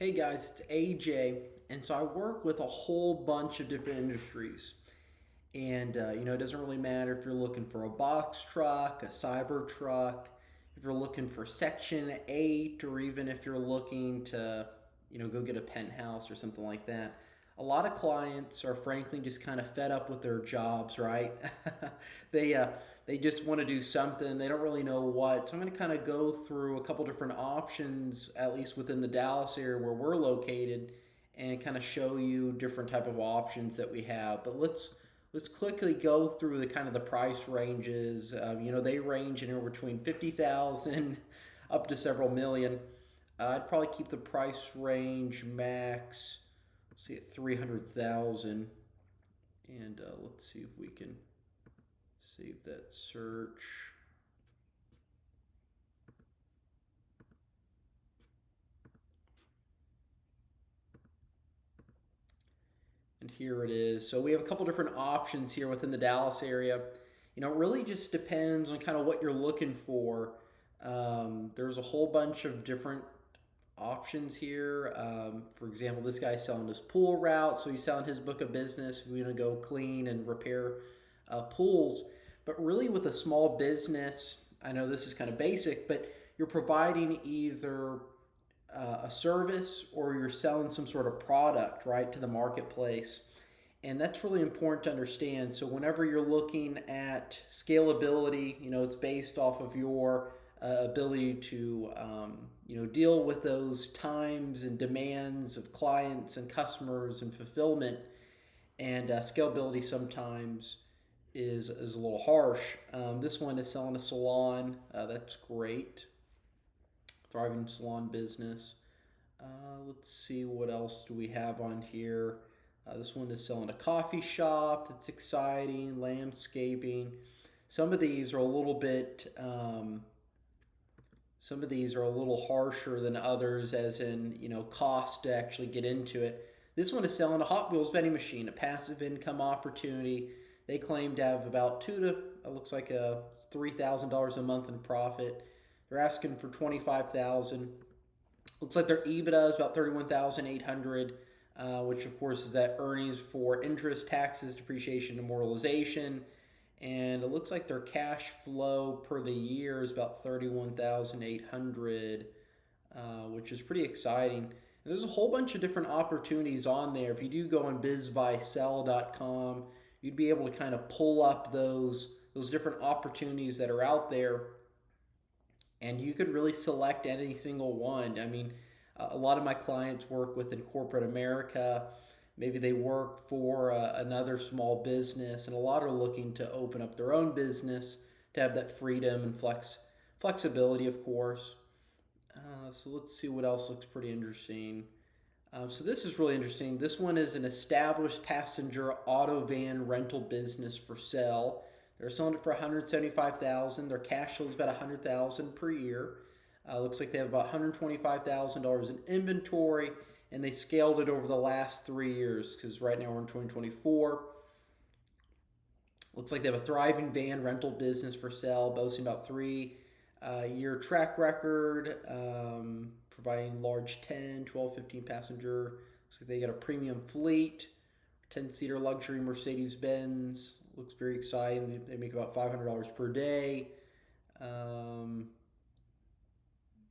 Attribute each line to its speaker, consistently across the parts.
Speaker 1: Hey guys, it's AJ, and so I work with a whole bunch of different industries. And it doesn't really matter if you're looking for a box truck, a cyber truck, if you're looking for Section 8, or even if you're looking to, go get a penthouse or something like that. A lot of clients are frankly just kind of fed up with their jobs, right? they uh, they just want to do something. They don't really know what. So I'm going to kind of go through a couple different options, at least within the Dallas area where we're located, and kind of show you different type of options that we have. But let's quickly go through the kind of the price ranges. They range anywhere between 50,000 up to several million. I'd probably keep the price range max. Let's see at 300,000, and let's see if we can save that search. And here it is. So we have a couple different options here within the Dallas area. It really just depends on kind of what you're looking for. There's a whole bunch of different options here. For example, this guy's selling his pool route, so he's selling his book of business. We're going to go clean and repair pools. But really, with a small business, I know this is kind of basic, but you're providing either a service or you're selling some sort of product, right, to the marketplace. And that's really important to understand. So, whenever you're looking at scalability, it's based off of your ability to, deal with those times and demands of clients and customers and fulfillment. And scalability sometimes is a little harsh. This one is selling a salon. That's great. Thriving salon business. Let's see what else do we have on here. This one is selling a coffee shop. That's exciting. Landscaping. Some of these are a little bit. Some of these are a little harsher than others, as in cost to actually get into it. This one is selling a Hot Wheels vending machine, a passive income opportunity. They claim to have about it looks like a $3,000 a month in profit. They're asking for 25,000. Looks like their EBITDA is about 31,800, which of course is that earnings for interest, taxes, depreciation, and amortization. And it looks like their cash flow per the year is about 31,800, which is pretty exciting. And there's a whole bunch of different opportunities on there. If you do go on bizbuysell.com, you'd be able to kind of pull up those different opportunities that are out there, and you could really select any single one. I mean, a lot of my clients work within corporate America. Maybe they work for another small business, and a lot are looking to open up their own business to have that freedom and flexibility, of course. So let's see what else looks pretty interesting. So this is really interesting. This one is an established passenger auto van rental business for sale. They're selling it for 175,000. Their cash flow is about 100,000 per year. Looks like they have about $125,000 in inventory, and they scaled it over the last 3 years because right now we're in 2024. Looks like they have a thriving van rental business for sale, boasting about 3 year track record, providing large 10, 12, 15 passenger. Looks like they got a premium fleet, 10-seater luxury Mercedes Benz. Looks very exciting. They make about $500 per day.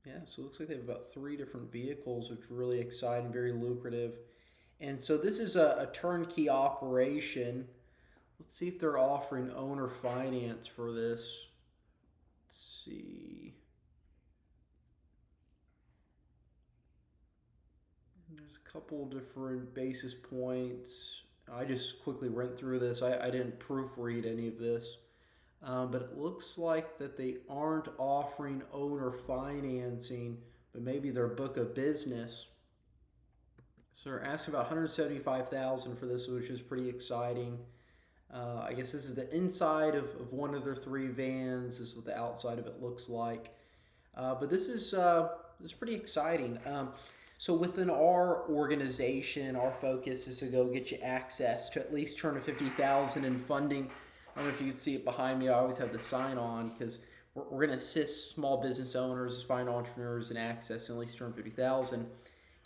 Speaker 1: Yeah, so it looks like they have about 3 different vehicles, which are really exciting, very lucrative. And so this is a turnkey operation. Let's see if they're offering owner finance for this. Let's see. There's a couple different basis points. I just quickly went through this. I didn't proofread any of this. But it looks like that they aren't offering owner financing, but maybe their book of business. So they're asking about 175,000 for this, which is pretty exciting. I guess this is the inside of one of their 3 vans. This is what the outside of it looks like. But this is pretty exciting. So within our organization, our focus is to go get you access to at least 250,000 in funding. I don't know if you can see it behind me. I always have the sign on because we're going to assist small business owners, aspiring entrepreneurs, in access at least 250,000.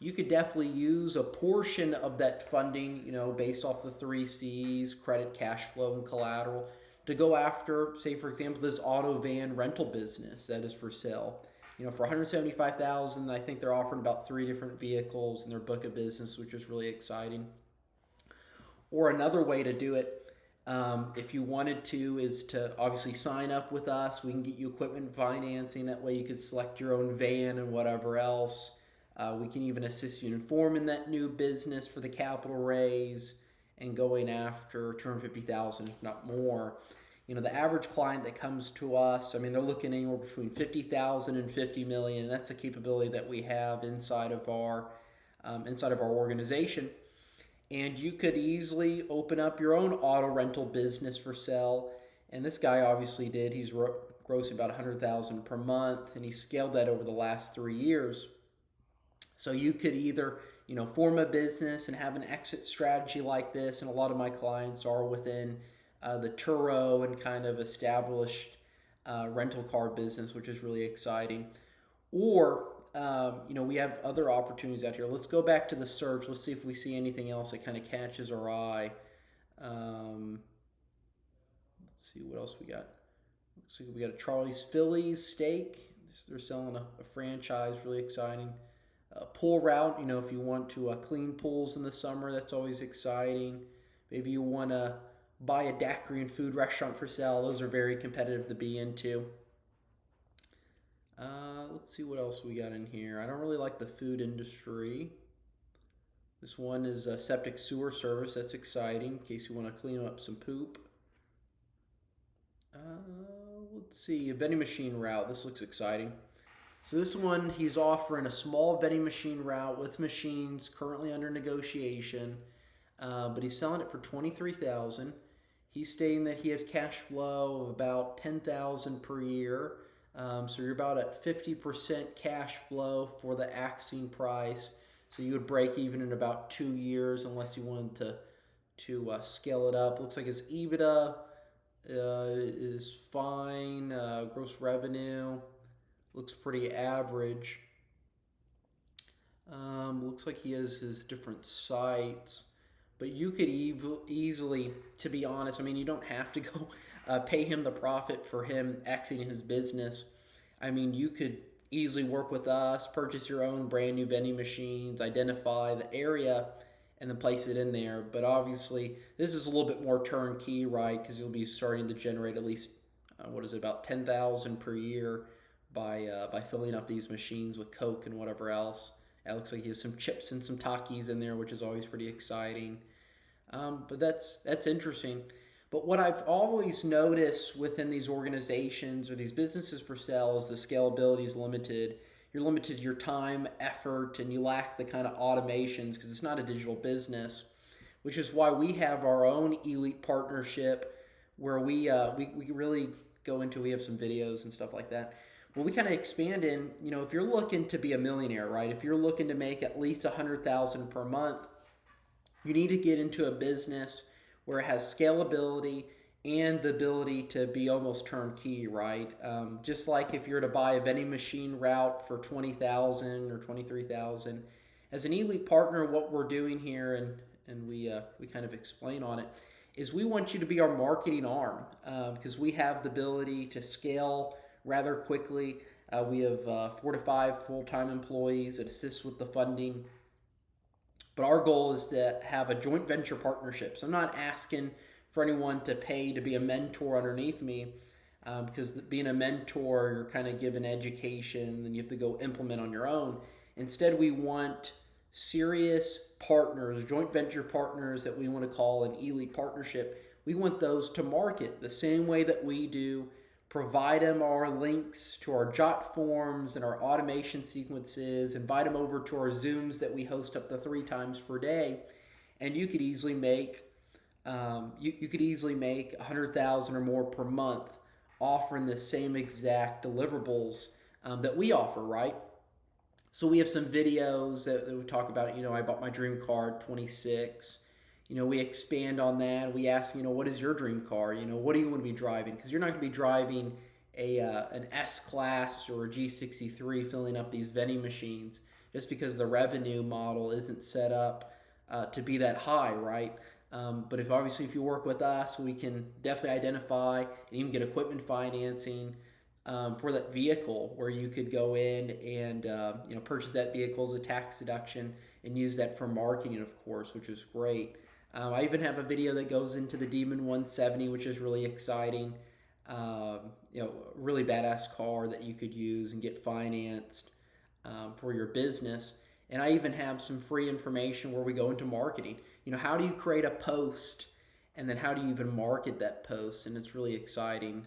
Speaker 1: you could definitely use a portion of that funding, based off the three C's: credit, cash flow, and collateral, to go after, say, for example, this auto van rental business that is for sale. For 175,000, I think they're offering about three different vehicles in their book of business, which is really exciting. Or another way to do it, if you wanted to, is to obviously sign up with us. We can get you equipment financing. That way you could select your own van and whatever else. We can even assist you in forming that new business for the capital raise and going after 250,000, if not more. The average client that comes to us, they're looking anywhere between 50,000 and 50 million. That's a capability that we have inside of our organization. And you could easily open up your own auto rental business for sale. And this guy obviously did. He's grossing about 100,000 per month, and he scaled that over the last 3 years. So you could either, form a business and have an exit strategy like this, and a lot of my clients are within the Turo and kind of established rental car business, which is really exciting. Or, we have other opportunities out here. Let's go back to the search. Let's see if we see anything else that kind of catches our eye. Let's see what else we got. Looks like we got a Charlie's Phillies steak. They're selling a franchise, really exciting. Pool route, if you want to clean pools in the summer, that's always exciting. Maybe you want to buy a daiquiri and food restaurant for sale. Those are very competitive to be into. Let's see what else we got in here. I don't really like the food industry. This one is a septic sewer service. That's exciting in case you want to clean up some poop. Let's see, a vending machine route. This looks exciting. So this one, he's offering a small vending machine route with machines currently under negotiation, but he's selling it for $23,000. He's stating that he has cash flow of about $10,000 per year. So you're about at 50% cash flow for the asking price. So you would break even in about 2 years unless you wanted to scale it up. Looks like his EBITDA is fine. Gross revenue looks pretty average. Looks like he has his different sites. But you could easily, to be honest, you don't have to go pay him the profit for him exiting his business. You could easily work with us, purchase your own brand new vending machines, identify the area, and then place it in there. But obviously, this is a little bit more turnkey, right? Because you'll be starting to generate at least, about $10,000 per year by filling up these machines with Coke and whatever else. It looks like he has some chips and some Takis in there, which is always pretty exciting. But that's interesting. But what I've always noticed within these organizations or these businesses for sale is the scalability is limited. You're limited to your time, effort, and you lack the kind of automations because it's not a digital business, which is why we have our own elite partnership where we really go into, we have some videos and stuff like that. Well, we kind of expand in, if you're looking to be a millionaire, right? If you're looking to make at least $100,000 per month, you need to get into a business where it has scalability and the ability to be almost turnkey, right? Just like if you're to buy a vending machine route for $20,000 or $23,000, as an elite partner, what we're doing here, and we kind of explain on it, is we want you to be our marketing arm because we have the ability to scale rather quickly. We have 4 to 5 full-time employees that assist with the funding. But our goal is to have a joint venture partnership. So I'm not asking for anyone to pay to be a mentor underneath me because being a mentor, you're kind of given education and you have to go implement on your own. Instead, we want serious partners, joint venture partners that we want to call an elite partnership. We want those to market the same way that we do. Provide them our links to our jot forms and our automation sequences, invite them over to our Zooms that we host up to 3 times per day, and you could easily make you could easily make 100,000 or more per month offering the same exact deliverables that we offer, right? So we have some videos that we talk about. I bought my dream car at 26. We expand on that. We ask, what is your dream car? What do you want to be driving? Because you're not going to be driving an S-Class or a G63 filling up these vending machines. just because the revenue model isn't set up to be that high, right? But if you work with us, we can definitely identify and even get equipment financing for that vehicle, where you could go in and purchase that vehicle as a tax deduction and use that for marketing, of course, which is great. I even have a video that goes into the Demon 170, which is really exciting. Really badass car that you could use and get financed for your business. And I even have some free information where we go into marketing. How do you create a post, and then how do you even market that post? And it's really exciting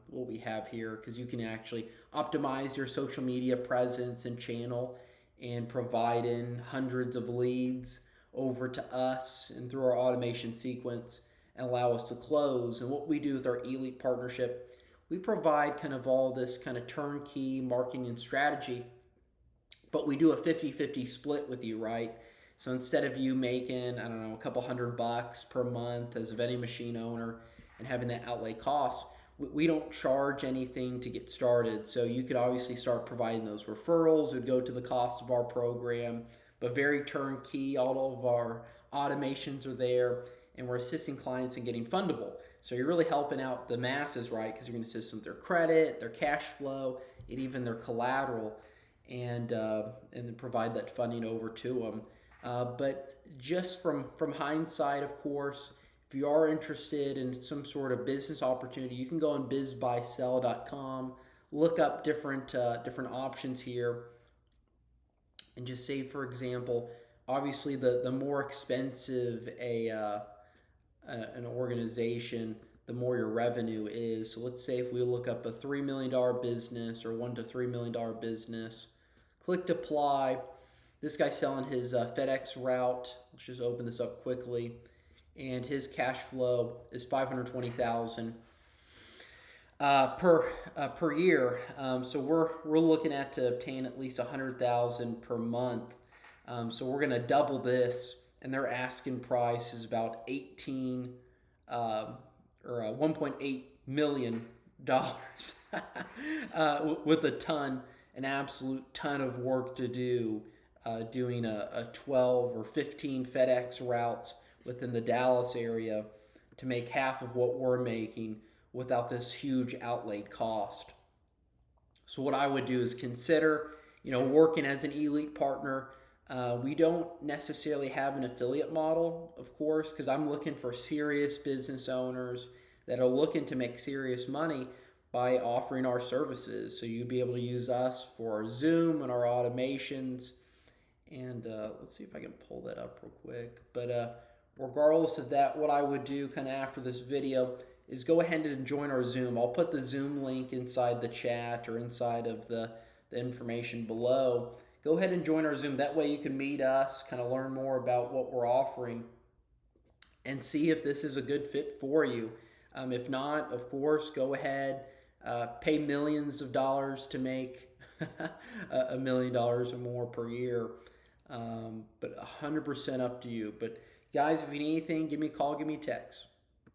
Speaker 1: what we have here, because you can actually optimize your social media presence and channel and provide in hundreds of leads over to us and through our automation sequence and allow us to close. And what we do with our Elite partnership, we provide kind of all this kind of turnkey marketing and strategy, but we do a 50-50 split with you, right? So instead of you making, I don't know, a couple $100 per month as a vending machine owner and having that outlay cost, we don't charge anything to get started. So you could obviously start providing those referrals. It would go to the cost of our program, but very turnkey. All of our automations are there, and we're assisting clients in getting fundable. So you're really helping out the masses, right? Because you're going to assist them with their credit, their cash flow, and even their collateral, and then provide that funding over to them. But just from hindsight, of course, if you are interested in some sort of business opportunity, you can go on bizbuysell.com, look up different options here, and just say, for example, obviously the more expensive an organization, the more your revenue is. So let's say if we look up a $3 million business or $1 to $3 million business, clicked apply. This guy's selling his FedEx route. Let's just open this up quickly. And his cash flow is $520,000 per year. So we're looking at to obtain at least $100,000 per month. So we're gonna double this, and their asking price is about 18 or $1.8 million with an absolute ton of work to do, doing a 12 or 15 FedEx routes within the Dallas area to make half of what we're making without this huge outlay cost. So what I would do is consider, working as an Elite partner. We don't necessarily have an affiliate model, of course, because I'm looking for serious business owners that are looking to make serious money by offering our services. So you'd be able to use us for our Zoom and our automations. And let's see if I can pull that up real quick. But regardless of that, what I would do kind of after this video is go ahead and join our Zoom. I'll put the Zoom link inside the chat or inside of the information below. Go ahead and join our Zoom. That way you can meet us, kind of learn more about what we're offering, and see if this is a good fit for you. If not, of course, go ahead, pay millions of dollars to make $1 million or more per year. But 100% up to you. But guys, if you need anything, give me a call, give me a text.